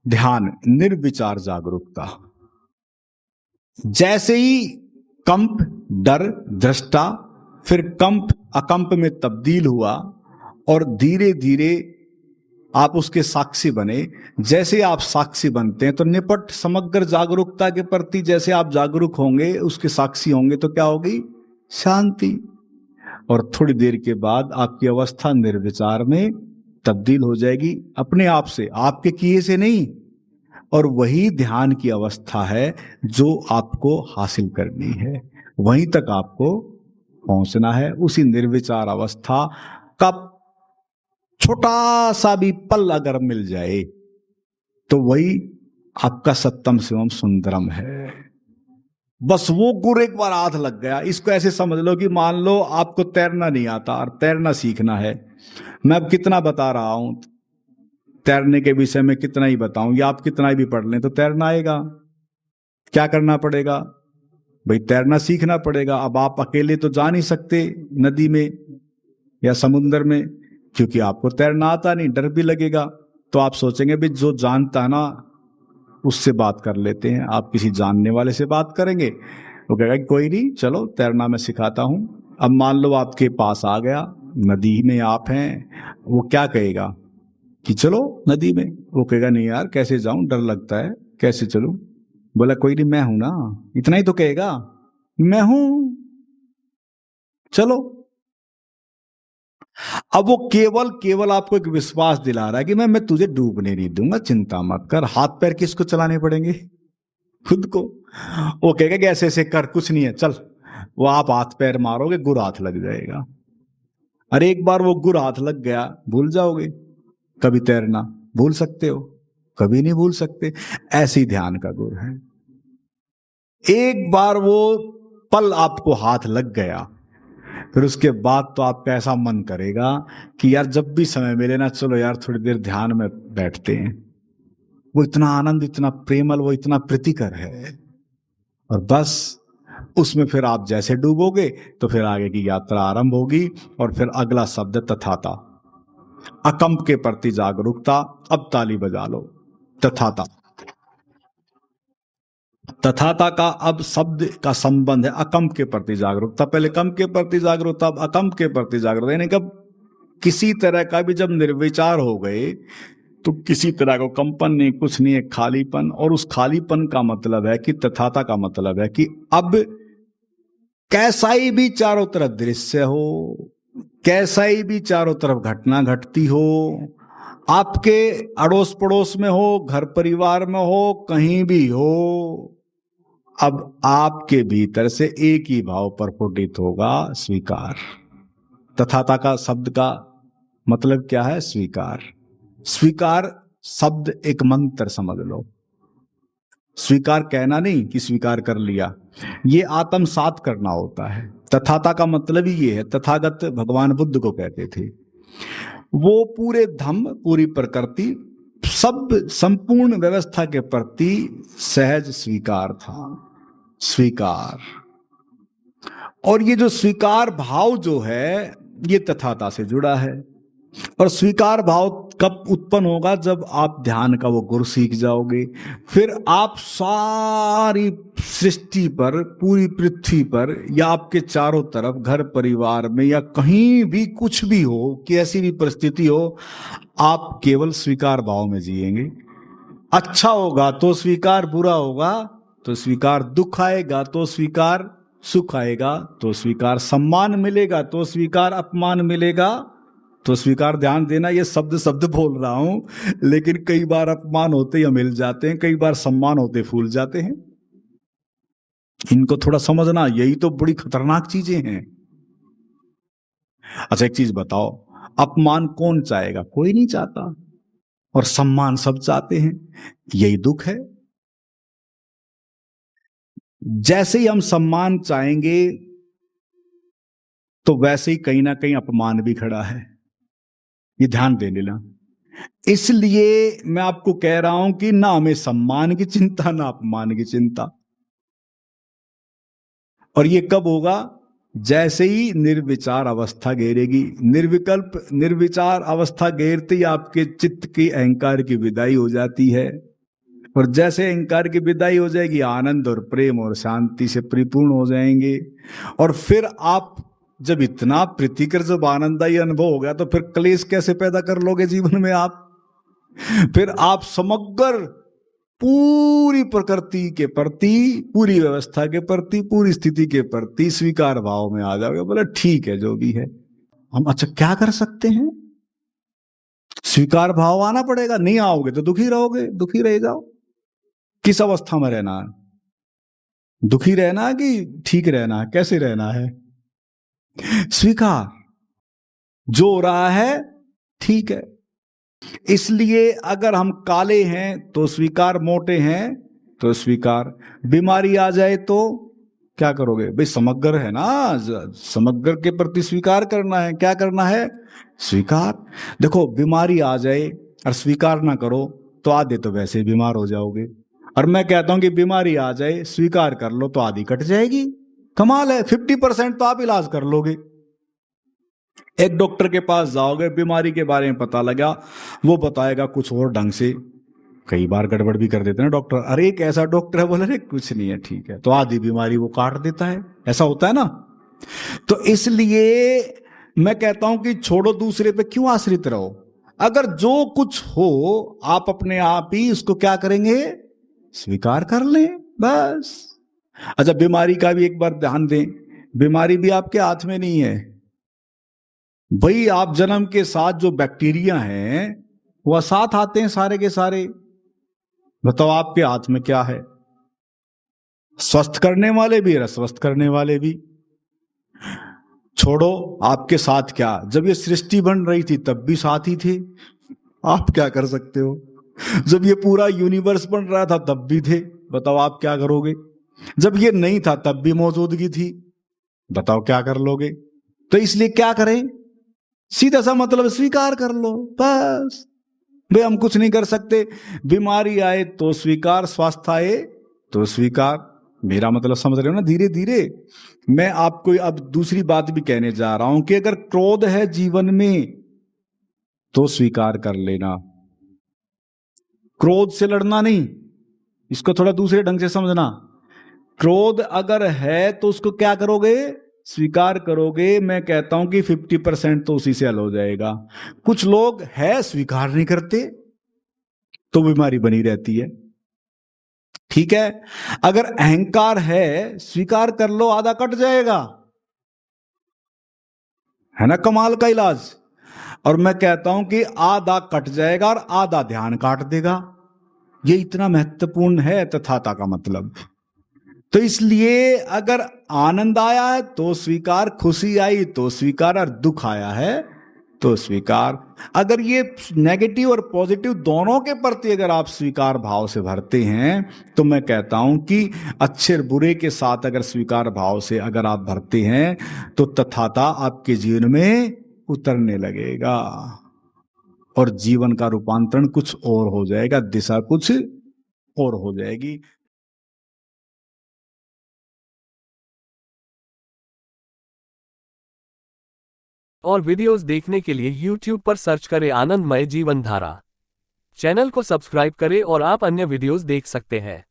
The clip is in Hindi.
ध्यान, निर्विचार जागरूकता। जैसे ही कंप, डर, दृष्टा, फिर कंप अकंप में तब्दील हुआ और धीरे धीरे आप उसके साक्षी बने। जैसे आप साक्षी बनते हैं तो निपट समग्र जागरूकता के प्रति जैसे आप जागरूक होंगे, उसके साक्षी होंगे, तो क्या होगी? शांति। और थोड़ी देर के बाद आपकी अवस्था निर्विचार में तब्दील हो जाएगी, अपने आप से, आपके किए से नहीं। और वही ध्यान की अवस्था है जो आपको हासिल करनी है, वहीं तक आपको पहुंचना है। उसी निर्विचार अवस्था का छोटा सा भी पल अगर मिल जाए तो वही आपका सत्यम शिवम सुंदरम है। बस वो गुर एक बार हाथ लग गया। इसको ऐसे समझ लो कि मान लो आपको तैरना नहीं आता और तैरना सीखना है। मैं अब कितना बता रहा हूं, तैरने के विषय में कितना ही बताऊं, या आप कितना ही भी पढ़ लें तो तैरना आएगा। क्या करना पड़ेगा भाई? तैरना सीखना पड़ेगा। अब आप अकेले तो जा नहीं सकते नदी में या समुद्र में, क्योंकि आपको तैरना आता नहीं, डर भी लगेगा। तो आप सोचेंगे भाई जो जानता है ना उससे बात कर लेते हैं। आप किसी जानने वाले से बात करेंगे, वो कहेगा कि कोई नहीं, चलो तैरना मैं सिखाता हूं। अब मान लो आपके पास आ गया, नदी में आप हैं, वो क्या कहेगा कि चलो नदी में? वो कहेगा नहीं यार, कैसे जाऊं, डर लगता है, कैसे चलूं? बोला कोई नहीं, मैं हूं ना। इतना ही तो कहेगा, मैं हूं, चलो। अब वो केवल केवल आपको एक विश्वास दिला रहा है कि मैं तुझे डूबने नहीं दूंगा, चिंता मत कर। हाथ पैर किसको चलाने पड़ेंगे? खुद को। वो कहेगा कि ऐसे ऐसे कर, कुछ नहीं है, चल। वो आप हाथ पैर मारोगे, गुर हाथ लग जाएगा। अरे एक बार वो गुर हाथ लग गया, भूल जाओगे। कभी तैरना भूल सकते हो? कभी नहीं भूल सकते। ऐसे ही ध्यान का गुर है। एक बार वो पल आपको हाथ लग गया, फिर उसके बाद तो आपका ऐसा मन करेगा कि यार जब भी समय मिले ना, चलो यार थोड़ी देर ध्यान में बैठते हैं। वो इतना आनंद, इतना प्रेमल, वो इतना प्रीतिकर है। और बस उसमें फिर आप जैसे डूबोगे तो फिर आगे की यात्रा आरंभ होगी। और फिर अगला शब्द तथाता, अकंप के प्रति जागरूकता। अब ताली बजा लो। तथाता, तथाता का अब शब्द का संबंध है अकंप के प्रति जागरूकता। पहले कंप के प्रति जागरूकता, अब अकंप के प्रति जागरूकता। यानी कब किसी तरह का भी जब निर्विचार हो गए तो किसी तरह का कंपन नहीं, कुछ नहीं है, खालीपन। और उस खालीपन का मतलब है कि तथाता का मतलब है कि अब कैसा ही भी चारों तरफ दृश्य हो, कैसा ही भी चारों तरफ घटना घटती हो, आपके अड़ोस पड़ोस में हो, घर परिवार में हो, कहीं भी हो, अब आपके भीतर से एक ही भाव प्रस्फुटित होगा, स्वीकार। तथाता का शब्द का मतलब क्या है? स्वीकार। स्वीकार शब्द एक मंत्र समझ लो। स्वीकार कहना नहीं कि स्वीकार कर लिया, ये आत्मसात करना होता है। तथाता का मतलब ही ये है। तथागत भगवान बुद्ध को कहते थे। वो पूरे धम्म, पूरी प्रकृति, सब संपूर्ण व्यवस्था के प्रति सहज स्वीकार था। स्वीकार। और ये जो स्वीकार भाव जो है ये तथाता से जुड़ा है। और स्वीकार भाव कब उत्पन्न होगा? जब आप ध्यान का वो गुर सीख जाओगे। फिर आप सारी सृष्टि पर, पूरी पृथ्वी पर, या आपके चारों तरफ, घर परिवार में, या कहीं भी कुछ भी हो, कि ऐसी भी परिस्थिति हो, आप केवल स्वीकार भाव में जिएंगे। अच्छा होगा तो स्वीकार, बुरा होगा तो स्वीकार, दुख आएगा तो स्वीकार, सुख आएगा तो स्वीकार, सम्मान मिलेगा तो स्वीकार, अपमान मिलेगा तो स्वीकार। ध्यान देना, ये शब्द शब्द बोल रहा हूं, लेकिन कई बार अपमान होते ही मिल जाते हैं, कई बार सम्मान होते फूल जाते हैं। इनको थोड़ा समझना, यही तो बड़ी खतरनाक चीजें हैं। अच्छा एक चीज बताओ, अपमान कौन चाहेगा? कोई नहीं चाहता। और सम्मान सब चाहते हैं। यही दुख है। जैसे ही हम सम्मान चाहेंगे तो वैसे ही कहीं ना कहीं अपमान भी खड़ा है। ये ध्यान दे लेना। इसलिए मैं आपको कह रहा हूं कि ना हमें सम्मान की चिंता, ना अपमान की चिंता। और ये कब होगा? जैसे ही निर्विचार अवस्था घेरेगी। निर्विकल्प निर्विचार अवस्था घेरते ही आपके चित्त की, अहंकार की विदाई हो जाती है। और जैसे अहंकार की विदाई हो जाएगी, आनंद और प्रेम और शांति से परिपूर्ण हो जाएंगे। और फिर आप जब इतना प्रीतिकर जब आनंददायी अनुभव हो गया, तो फिर क्लेश कैसे पैदा कर लोगे जीवन में आप? फिर आप समग्र पूरी प्रकृति के प्रति, पूरी व्यवस्था के प्रति, पूरी स्थिति के प्रति स्वीकार भाव में आ जाओगे। बोले ठीक है जो भी है। हम अच्छा क्या कर सकते हैं? स्वीकार भाव आना पड़ेगा। नहीं आओगे तो दुखी रहोगे, दुखी रह जाओ। किस अवस्था में रहना है? दुखी रहना है कि ठीक रहना है? कैसे रहना है? स्वीकार, जो हो रहा है ठीक है। इसलिए अगर हम काले हैं तो स्वीकार, मोटे हैं तो स्वीकार। बीमारी आ जाए तो क्या करोगे? भाई समग्र है ना, समग्र के प्रति स्वीकार करना है। क्या करना है? स्वीकार। देखो बीमारी आ जाए और स्वीकार ना करो तो आधे तो वैसे ही बीमार हो जाओगे। और मैं कहता हूं कि बीमारी आ जाए, स्वीकार कर लो तो आधी कट जाएगी। कमाल है, 50% तो आप इलाज कर लोगे। एक डॉक्टर के पास जाओगे, बीमारी के बारे में पता लगा, वो बताएगा कुछ और ढंग से। कई बार गड़बड़ भी कर देते हैं डॉक्टर। अरे एक ऐसा डॉक्टर है, बोले कुछ नहीं है, ठीक है, तो आधी बीमारी वो काट देता है। ऐसा होता है ना। तो इसलिए मैं कहता हूं कि छोड़ो, दूसरे पे क्यों आश्रित रहो। अगर जो कुछ हो आप अपने आप ही उसको क्या करेंगे? स्वीकार कर लें, बस। अच्छा बीमारी का भी एक बार ध्यान दें, बीमारी भी आपके हाथ में नहीं है भाई। आप जन्म के साथ जो बैक्टीरिया हैं वह साथ आते हैं सारे के सारे। बताओ आपके हाथ में क्या है? स्वस्थ करने वाले भी और अस्वस्थ करने वाले भी। छोड़ो आपके साथ क्या, जब ये सृष्टि बन रही थी तब भी साथ ही थे। आप क्या कर सकते हो? जब ये पूरा यूनिवर्स बन रहा था तब भी थे। बताओ आप क्या करोगे? जब ये नहीं था तब भी मौजूदगी थी। बताओ क्या कर लोगे? तो इसलिए क्या करें? सीधा सा मतलब स्वीकार कर लो, बस। भाई हम कुछ नहीं कर सकते। बीमारी आए तो स्वीकार, स्वास्थ्य आए तो स्वीकार। मेरा मतलब समझ रहे हो ना? धीरे धीरे मैं आपको अब दूसरी बात भी कहने जा रहा हूं कि अगर क्रोध है जीवन में तो स्वीकार कर लेना। क्रोध से लड़ना नहीं, इसको थोड़ा दूसरे ढंग से समझना। क्रोध अगर है तो उसको क्या करोगे? स्वीकार करोगे। मैं कहता हूं कि 50% तो उसी से हल हो जाएगा। कुछ लोग है स्वीकार नहीं करते तो बीमारी बनी रहती है। ठीक है, अगर अहंकार है स्वीकार कर लो, आधा कट जाएगा, है ना कमाल का इलाज। और मैं कहता हूं कि आधा कट जाएगा और आधा ध्यान काट देगा। ये इतना महत्वपूर्ण है तथाता का मतलब। तो इसलिए अगर आनंद आया है तो स्वीकार, खुशी आई तो स्वीकार, और दुख आया है तो स्वीकार। अगर ये नेगेटिव और पॉजिटिव दोनों के प्रति अगर आप स्वीकार भाव से भरते हैं तो मैं कहता हूं कि अच्छे और बुरे के साथ अगर स्वीकार भाव से अगर आप भरते हैं तो तथाता आपके जीवन में उतरने लगेगा और जीवन का रूपांतरण कुछ और हो जाएगा, दिशा कुछ और हो जाएगी। और वीडियोस देखने के लिए YouTube पर सर्च करें आनंदमय जीवन धारा। चैनल को सब्सक्राइब करें और आप अन्य वीडियोस देख सकते हैं।